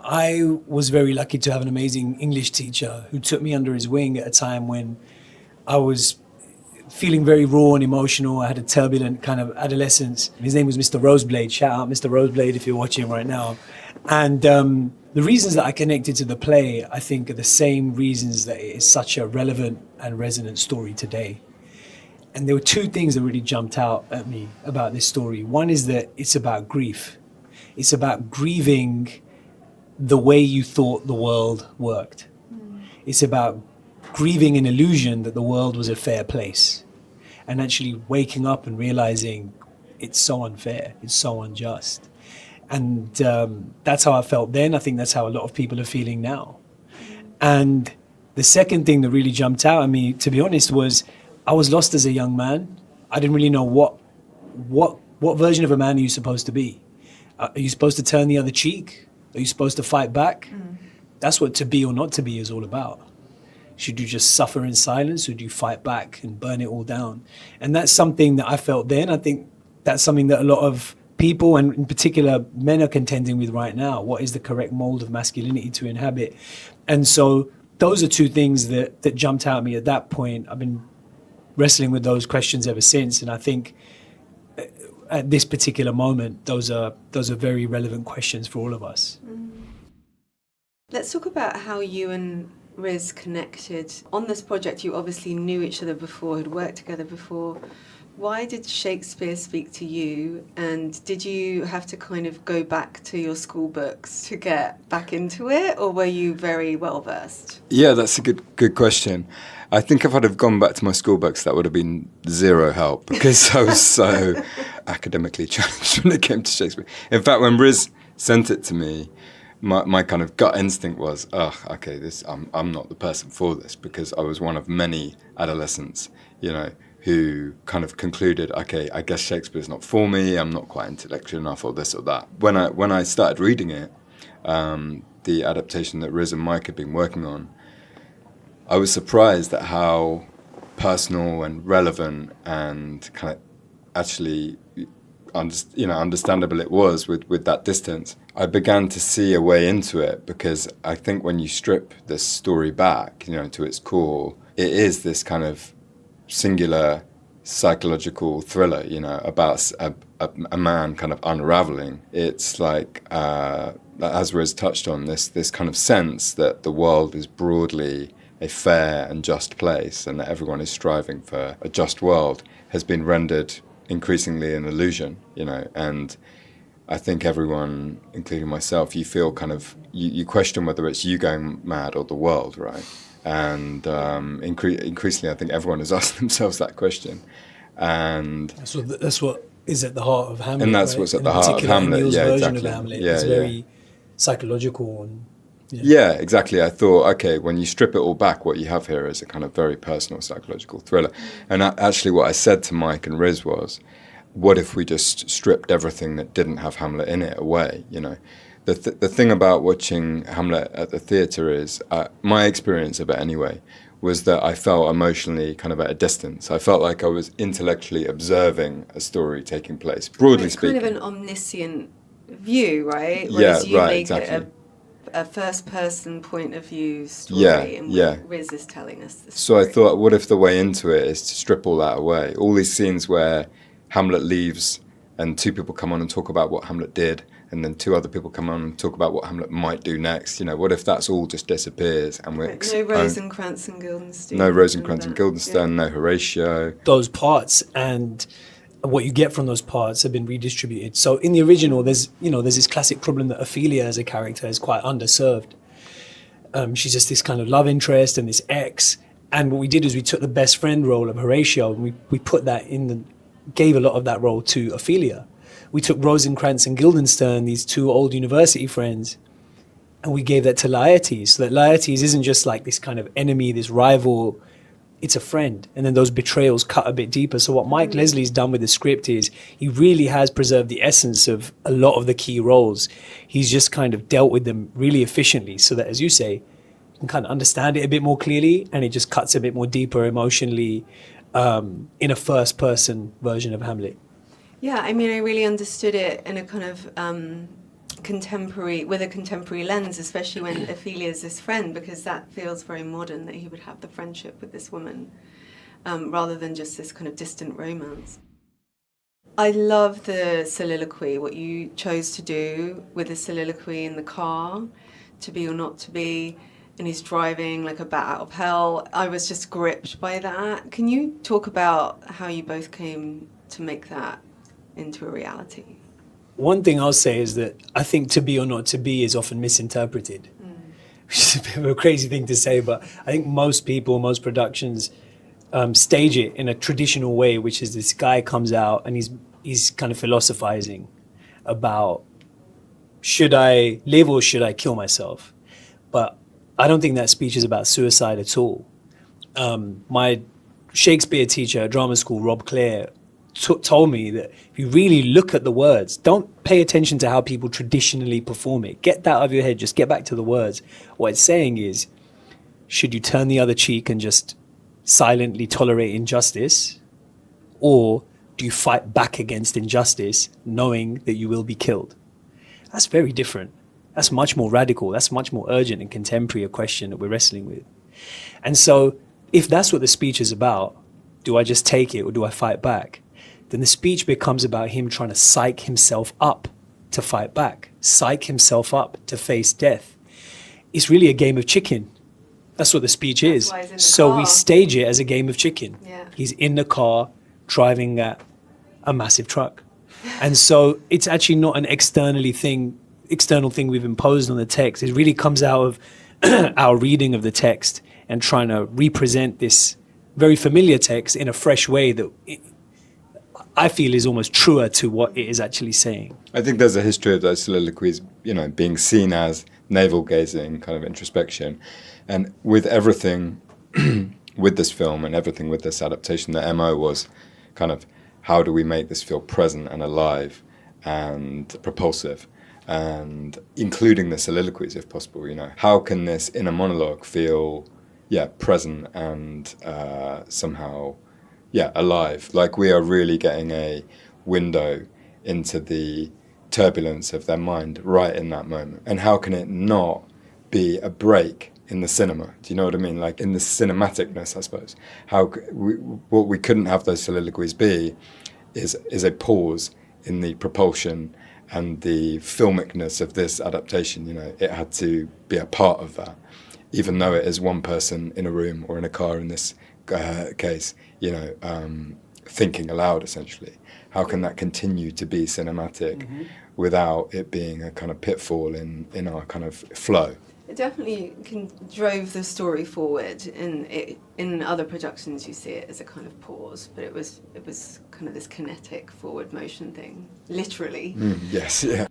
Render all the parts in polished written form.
I was very lucky to have an amazing English teacher who took me under his wing at a time when I was feeling very raw and emotional. I had a turbulent kind of adolescence. His name was Mr. Roseblade. Shout out Mr. Roseblade if you're watching right now. And the reasons that I connected to the play, I think, are the same reasons that it is such a relevant and resonant story today. And there were two things that really jumped out at me about this story. One is that it's about grief. It's about grieving the way you thought the world worked. It's about grieving an illusion that the world was a fair place, and actually waking up and realizing it's so unfair, it's so unjust. And that's how I felt then. I think that's how a lot of people are feeling now. And the second thing that really jumped out at me, to be honest, was I was lost as a young man. I didn't really know what version of a man are you supposed to be? Are you supposed to turn the other cheek? Are you supposed to fight back? That's what to be or not to be is all about. Should you just suffer in silence, or do you fight back and burn it all down? And that's something that I felt then. I think that's something that a lot of people, and in particular men, are contending with right now. What is the correct mold of masculinity to inhabit? And so those are two things that jumped out at me at that point. I've been wrestling with those questions ever since, and I think at this particular moment, those are very relevant questions for all of us. Let's talk about how you and Riz connected. On this project, you obviously knew each other before, had worked together before. Why did Shakespeare speak to you? And did you have to kind of go back to your school books to get back into it? Or were you very well versed? Yeah, that's a good question. I think if I'd have gone back to my school books, that would have been zero help, because I was so academically challenged when it came to Shakespeare. In fact, when Riz sent it to me, my kind of gut instinct was, okay, I'm not the person for this, because I was one of many adolescents, who kind of concluded, okay, I guess Shakespeare's not for me, I'm not quite intellectual enough, or this or that. When I started reading it, the adaptation that Riz and Mike had been working on, I was surprised at how personal and relevant and kind of actually understandable it was with that distance. I began to see a way into it, because I think when you strip this story back, to its core, it is this kind of singular psychological thriller, about a man kind of unraveling. It's like, as Riz touched on, this kind of sense that the world is broadly a fair and just place, and that everyone is striving for a just world, has been rendered increasingly an illusion, and I think everyone, including myself, you feel kind of, you question whether it's you going mad or the world, right? And increasingly, I think everyone has asked themselves that question. And that's what is at the heart of Hamlet. And that's right? what's at the heart of Hamlet. Aneil's version Exactly. of Hamlet is very psychological. And yeah, exactly. I thought, okay, when you strip it all back, what you have here is a kind of very personal psychological thriller. And actually what I said to Mike and Riz was, what if we just stripped everything that didn't have Hamlet in it away, The thing about watching Hamlet at the theatre is, my experience of it anyway, was that I felt emotionally kind of at a distance. I felt like I was intellectually observing a story taking place, broadly speaking. It's kind of an omniscient view, right? Whereas you make exactly. it a first-person point of view story, and Riz is telling us this story. So I thought, what if the way into it is to strip all that away? All these scenes where Hamlet leaves and two people come on and talk about what Hamlet did, and then two other people come on and talk about what Hamlet might do next. What if that's all just disappears? And we're no Rosencrantz and Guildenstern. No Rosencrantz and Guildenstern, no Horatio. Those parts and what you get from those parts have been redistributed. So in the original, there's this classic problem that Ophelia as a character is quite underserved. She's just this kind of love interest and this ex. And what we did is we took the best friend role of Horatio and we put that gave a lot of that role to Ophelia. We took Rosencrantz and Guildenstern, these two old university friends, and we gave that to Laertes, so that Laertes isn't just like this kind of enemy, this rival, it's a friend. And then those betrayals cut a bit deeper. So what Mike Leslie's done with the script is he really has preserved the essence of a lot of the key roles. He's just kind of dealt with them really efficiently so that, as you say, you can kind of understand it a bit more clearly, and it just cuts a bit more deeper emotionally in a first-person version of Hamlet. Yeah, I mean, I really understood it in a kind of contemporary, with a contemporary lens, especially when Ophelia's this friend, because that feels very modern, that he would have the friendship with this woman, rather than just this kind of distant romance. I love the soliloquy, what you chose to do with the soliloquy in the car, to be or not to be, and he's driving like a bat out of hell. I was just gripped by that. Can you talk about how you both came to make that into a reality? One thing I'll say is that I think to be or not to be is often misinterpreted, which is a bit of a crazy thing to say, but I think most people, most productions stage it in a traditional way, which is this guy comes out and he's kind of philosophizing about, should I live or should I kill myself? But I don't think that speech is about suicide at all. My Shakespeare teacher at drama school, Rob Clare, told me that if you really look at the words, don't pay attention to how people traditionally perform it. Get that out of your head, just get back to the words. What it's saying is, should you turn the other cheek and just silently tolerate injustice? Or do you fight back against injustice knowing that you will be killed? That's very different. That's much more radical. That's much more urgent and contemporary a question that we're wrestling with. And so if that's what the speech is about, do I just take it or do I fight back? Then the speech becomes about him trying to psych himself up to fight back, psych himself up to face death. It's really a game of chicken. That's what the speech is. Why he's in the So car. we stage it as a game of chicken. Yeah. He's in the car driving a massive truck. And so it's actually not an external thing we've imposed on the text. It really comes out of our reading of the text and trying to represent this very familiar text in a fresh way that I feel is almost truer to what it is actually saying. I think there's a history of those soliloquies, being seen as navel-gazing kind of introspection. And with everything with this film and everything with this adaptation, the MO was kind of, how do we make this feel present and alive and propulsive? And including the soliloquies, if possible, how can this inner monologue feel, present and somehow, alive? Like we are really getting a window into the turbulence of their mind right in that moment. And how can it not be a break in the cinema? Do you know what I mean? Like in the cinematicness, I suppose. What we couldn't have those soliloquies be is a pause in the propulsion and the filmicness of this adaptation. It had to be a part of that, even though it is one person in a room or in a car in this case, thinking aloud essentially. How can that continue to be cinematic without it being a kind of pitfall in our kind of flow? It definitely drove the story forward. In other productions, you see it as a kind of pause, but it was kind of this kinetic forward motion thing, literally. Yes, yeah.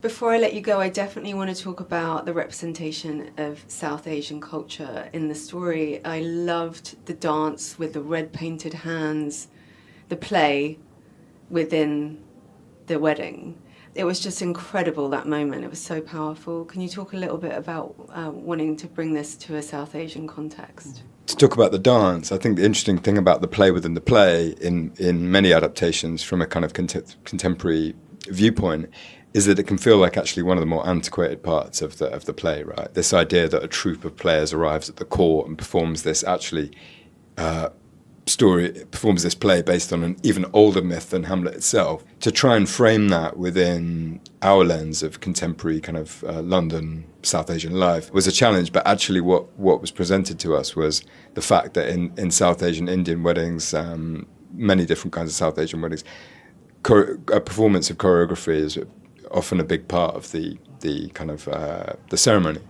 Before I let you go, I definitely want to talk about the representation of South Asian culture in the story. I loved the dance with the red painted hands, the play within the wedding. It was just incredible, that moment. It was so powerful. Can you talk a little bit about wanting to bring this to a South Asian context? To talk about the dance, I think the interesting thing about the play within the play in many adaptations from a kind of contemporary viewpoint is that it can feel like actually one of the more antiquated parts of the play, right? This idea that a troupe of players arrives at the court and performs this performs this play based on an even older myth than Hamlet itself. To try and frame that within our lens of contemporary kind of London, South Asian life was a challenge, but actually what was presented to us was the fact that in South Asian Indian weddings, many different kinds of South Asian weddings, a performance of choreography is often a big part of the kind of the ceremony.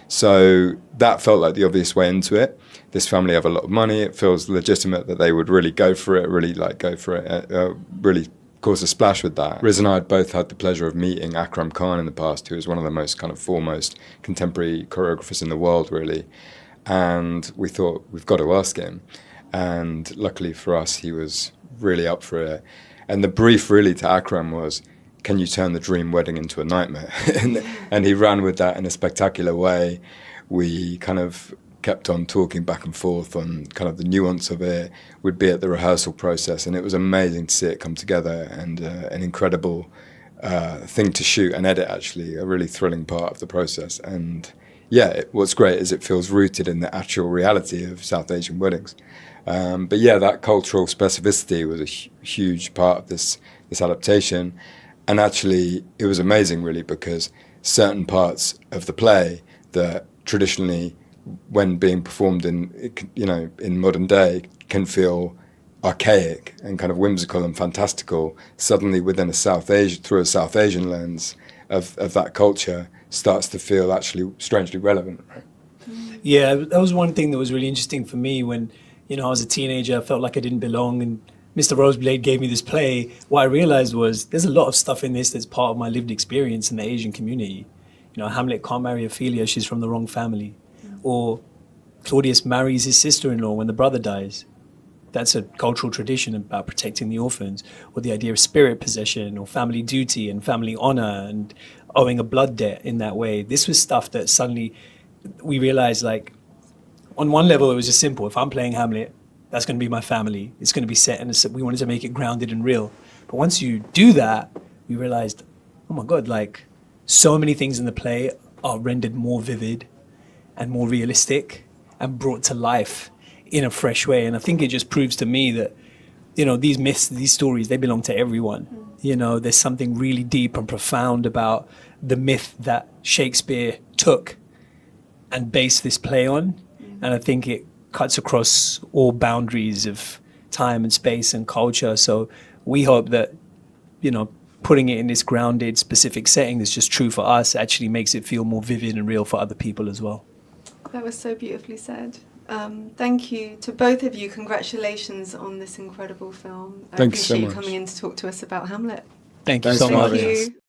So that felt like the obvious way into it. This family have a lot of money. It feels legitimate that they would really go for it, really cause a splash with that. Riz and I had both had the pleasure of meeting Akram Khan in the past, who is one of the most kind of foremost contemporary choreographers in the world, really. And we thought, we've got to ask him. And luckily for us, he was really up for it. And the brief really to Akram was, can you turn the dream wedding into a nightmare? and he ran with that in a spectacular way. We kind of kept on talking back and forth on kind of the nuance of it. We'd be at the rehearsal process, and it was amazing to see it come together, and an incredible thing to shoot and edit, actually, a really thrilling part of the process. And yeah, what's great is it feels rooted in the actual reality of South Asian weddings. But yeah, that cultural specificity was a huge part of this adaptation. And actually, it was amazing, really, because certain parts of the play that traditionally, when being performed in modern day, can feel archaic and kind of whimsical and fantastical, suddenly within through a South Asian lens of that culture, starts to feel actually strangely relevant, right? Yeah, that was one thing that was really interesting for me when, I was a teenager. I felt like I didn't belong, and Mr. Roseblade gave me this play. What I realized was there's a lot of stuff in this that's part of my lived experience in the Asian community. Hamlet can't marry Ophelia, she's from the wrong family. Or Claudius marries his sister-in-law when the brother dies. That's a cultural tradition about protecting the orphans. Or the idea of spirit possession or family duty and family honor and owing a blood debt in that way. This was stuff that suddenly we realized, like, on one level, it was just simple. If I'm playing Hamlet, that's going to be my family. It's going to be set, and we wanted to make it grounded and real. But once you do that, we realized, oh my God, like, so many things in the play are rendered more vivid and more realistic and brought to life in a fresh way. And I think it just proves to me that, these myths, these stories, they belong to everyone. There's something really deep and profound about the myth that Shakespeare took and based this play on. And I think it cuts across all boundaries of time and space and culture. So we hope that, putting it in this grounded, specific setting that's just true for us actually makes it feel more vivid and real for other people as well. That was so beautifully said. Thank you to both of you. Congratulations on this incredible film. I Thanks so appreciate you much. coming in to talk to us about Hamlet. Thank you Thanks so for much. having us. Thank you.